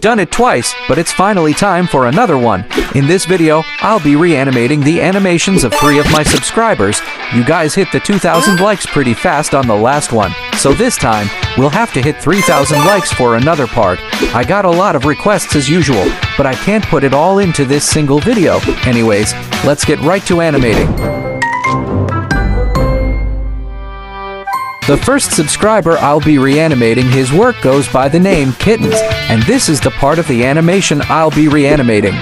Done it twice, but it's finally time for another one. In this video, I'll be reanimating the animations of 3 of my subscribers. You guys hit the 2,000 likes pretty fast on the last one, so this time, we'll have to hit 3,000 likes for another part. I got a lot of requests as usual, but I can't put it all into this single video. Anyways, let's get right to animating. The first subscriber I'll be reanimating, his work goes by the name Kittens, and this is the part of the animation I'll be reanimating.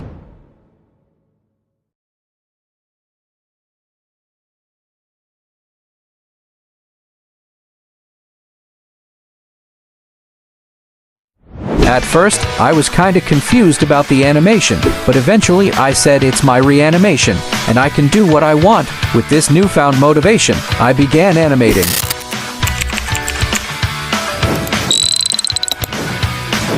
At first, I was kinda confused about the animation, but eventually I said it's my reanimation, and I can do what I want. With this newfound motivation, I began animating.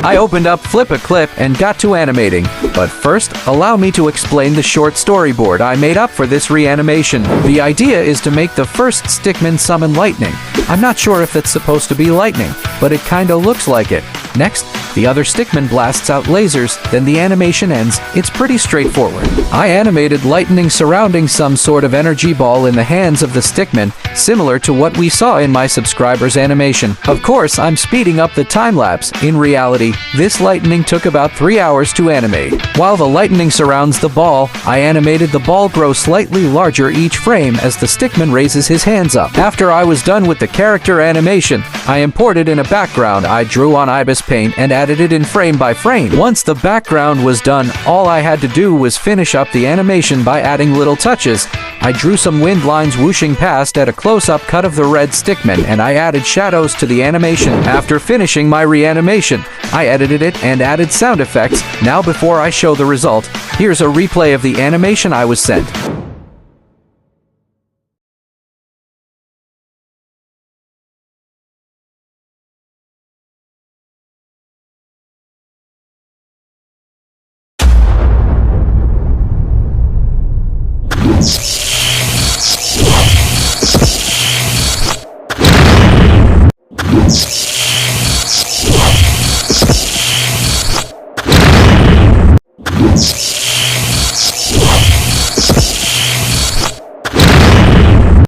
I opened up Flip a Clip and got to animating, but first, allow me to explain the short storyboard I made up for this reanimation. The idea is to make the first stickman summon lightning. I'm not sure if it's supposed to be lightning, but it kinda looks like it. Next, the other stickman blasts out lasers, then the animation ends. It's pretty straightforward. I animated lightning surrounding some sort of energy ball in the hands of the stickman, similar to what we saw in my subscriber's animation. Of course, I'm speeding up the time-lapse. In reality, this lightning took about 3 hours to animate. While the lightning surrounds the ball, I animated the ball grow slightly larger each frame as the stickman raises his hands up. After I was done with the character animation, I imported in a background I drew on Ibis Paint and added it in frame by frame. Once the background was done, all I had to do was finish up the animation by adding little touches. I drew some wind lines whooshing past at a close-up cut of the red stickman, and I added shadows to the animation. After finishing my reanimation, I edited it and added sound effects. Now before I show the result, here's a replay of the animation I was sent.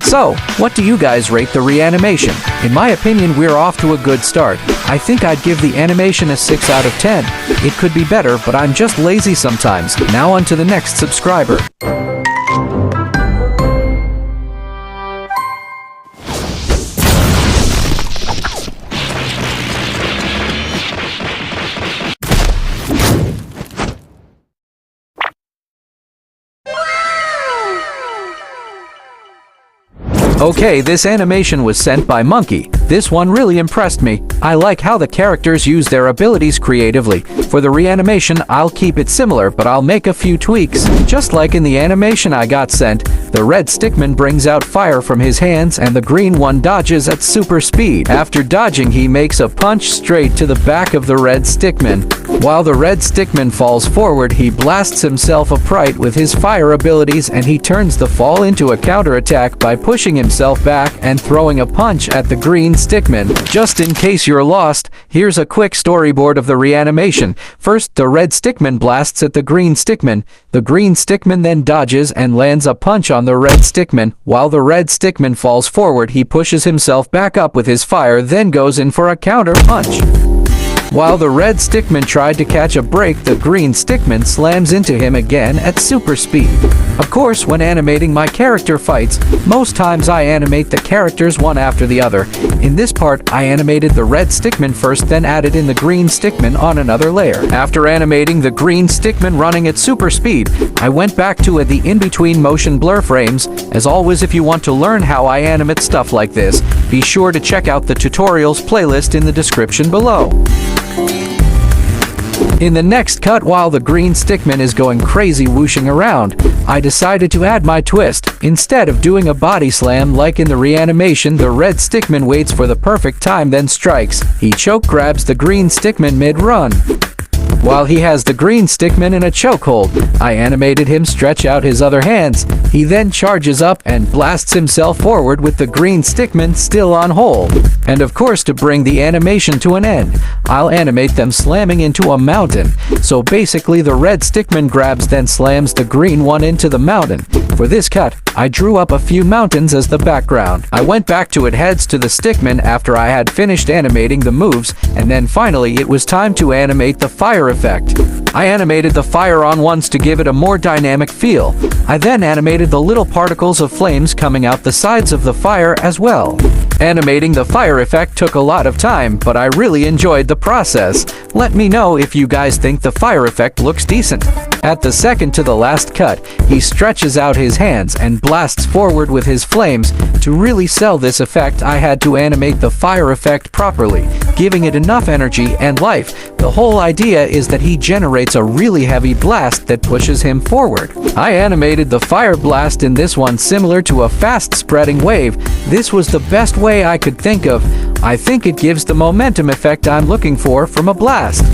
So, what do you guys rate the reanimation? In my opinion, we're off to a good start. I think I'd give the animation a 6 out of 10. It could be better, but I'm just lazy sometimes. Now on to the next subscriber. Okay, this animation was sent by Monkey. This one really impressed me. I like how the characters use their abilities creatively. For the reanimation, I'll keep it similar, but I'll make a few tweaks. Just like in the animation I got sent, the red stickman brings out fire from his hands and the green one dodges at super speed. After dodging, he makes a punch straight to the back of the red stickman. While the red stickman falls forward, he blasts himself upright with his fire abilities, and he turns the fall into a counterattack by pushing himself back and throwing a punch at the green stickman. Just in case you're lost, here's a quick storyboard of the reanimation. First, the red stickman blasts at the green stickman. The green stickman then dodges and lands a punch on the red stickman. While the red stickman falls forward, he pushes himself back up with his fire, then goes in for a counter punch. While the red stickman tried to catch a break, the green stickman slams into him again at super speed. Of course, when animating my character fights, most times I animate the characters one after the other. In this part, I animated the red stickman first, then added in the green stickman on another layer. After animating the green stickman running at super speed, I went back to the in-between motion blur frames. As always, if you want to learn how I animate stuff like this, be sure to check out the tutorials playlist in the description below. In the next cut, while the green stickman is going crazy whooshing around, I decided to add my twist. Instead of doing a body slam like in the reanimation, the red stickman waits for the perfect time, then strikes. He choke grabs the green stickman mid-run. While he has the green stickman in a chokehold, I animated him stretch out his other hands. He then charges up and blasts himself forward with the green stickman still on hold. And of course, to bring the animation to an end, I'll animate them slamming into a mountain. So basically the red stickman grabs then slams the green one into the mountain. For this cut, I drew up a few mountains as the background. I went back to it heads to the stickman after I had finished animating the moves, and then finally it was time to animate the fire effect. I animated the fire on once to give it a more dynamic feel. I then animated the little particles of flames coming out the sides of the fire as well. Animating the fire effect took a lot of time, but I really enjoyed the process. Let me know if you guys think the fire effect looks decent. At the second to the last cut, he stretches out his hands and blasts forward with his flames. To really sell this effect, I had to animate the fire effect properly, giving it enough energy and life. The whole idea is that he generates a really heavy blast that pushes him forward. I animated the fire blast in this one similar to a fast spreading wave. This was the best way I could think of. I think it gives the momentum effect I'm looking for from a blast.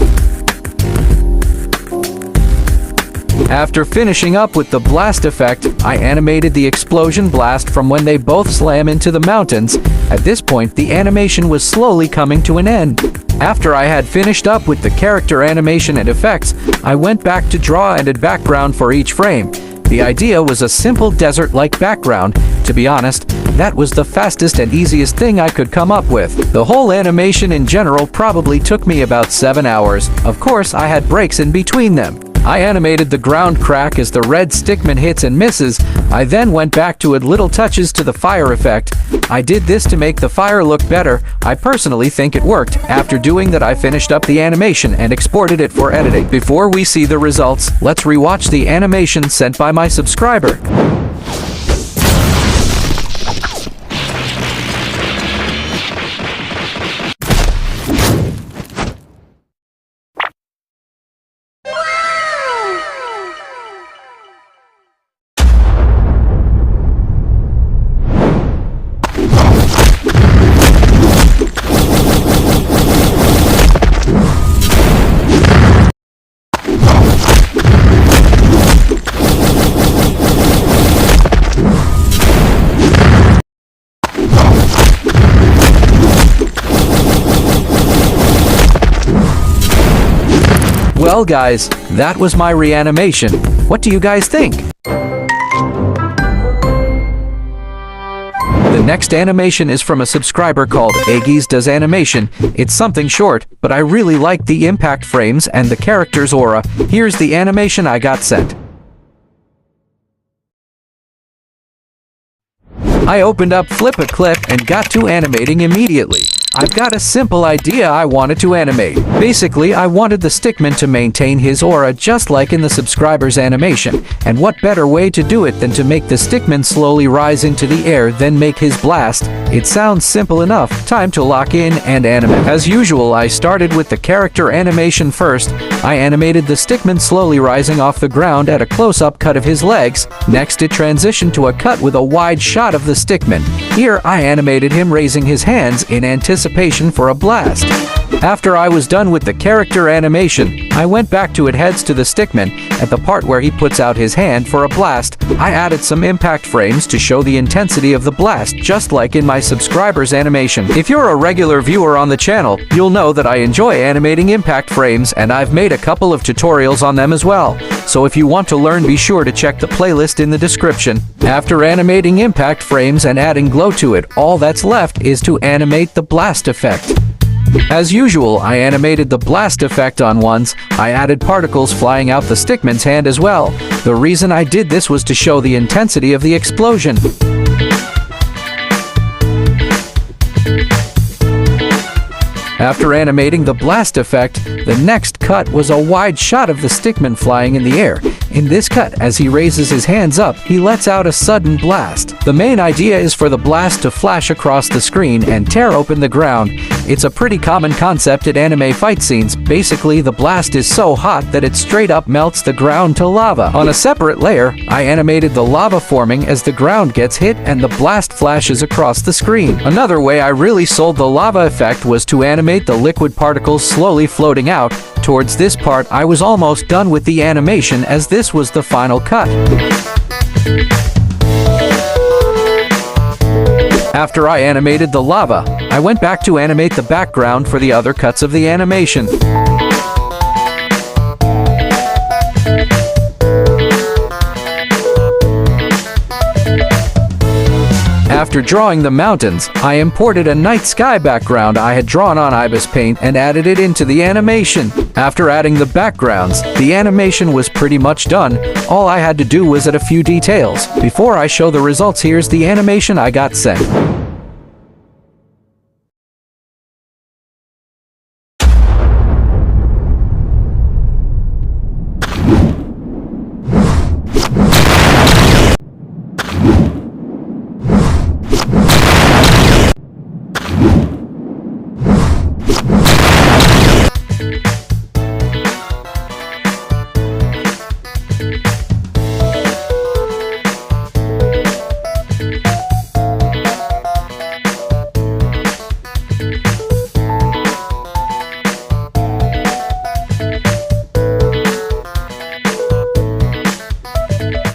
After finishing up with the blast effect, I animated the explosion blast from when they both slam into the mountains. At this point, the animation was slowly coming to an end. After I had finished up with the character animation and effects, I went back to draw and add background for each frame. The idea was a simple desert-like background. To be honest, that was the fastest and easiest thing I could come up with. The whole animation in general probably took me about 7 hours. Of course, I had breaks in between them. I animated the ground crack as the red stickman hits and misses. I then went back to add little touches to the fire effect. I did this to make the fire look better. I personally think it worked. After doing that, I finished up the animation and exported it for editing. Before we see the results, let's rewatch the animation sent by my subscriber. Well guys, that was my reanimation. What do you guys think? The next animation is from a subscriber called Aegis Does Animation. It's something short, but I really like the impact frames and the character's aura. Here's the animation I got sent. I opened up Flip a Clip and got to animating immediately. I've got a simple idea I wanted to animate. Basically, I wanted the stickman to maintain his aura just like in the subscriber's animation. And what better way to do it than to make the stickman slowly rise into the air, then make his blast? It sounds simple enough. Time to lock in and animate. As usual, I started with the character animation first. I animated the stickman slowly rising off the ground at a close-up cut of his legs. Next, it transitioned to a cut with a wide shot of the stickman. Here, I animated him raising his hands in anticipation for a blast. After I was done with the character animation, I went back to it heads to the stickman. At the part where he puts out his hand for a blast, I added some impact frames to show the intensity of the blast, just like in my subscriber's animation. If you're a regular viewer on the channel, you'll know that I enjoy animating impact frames, and I've made a couple of tutorials on them as well. So if you want to learn, be sure to check the playlist in the description. After animating impact frames and adding glow to it, all that's left is to animate the blast effect. As usual, I animated the blast effect on ones. I added particles flying out the stickman's hand as well. The reason I did this was to show the intensity of the explosion. After animating the blast effect, the next cut was a wide shot of the stickman flying in the air. In this cut, as he raises his hands up, he lets out a sudden blast. The main idea is for the blast to flash across the screen and tear open the ground. It's a pretty common concept at anime fight scenes. Basically, the blast is so hot that it straight up melts the ground to lava. On a separate layer, I animated the lava forming as the ground gets hit and the blast flashes across the screen. Another way I really sold the lava effect was to animate the liquid particles slowly floating out. Towards this part, I was almost done with the animation as this was the final cut. After I animated the lava, I went back to animate the background for the other cuts of the animation. After drawing the mountains, I imported a night sky background I had drawn on Ibis Paint and added it into the animation. After adding the backgrounds, the animation was pretty much done. All I had to do was add a few details. Before I show the results, here's the animation I got sent.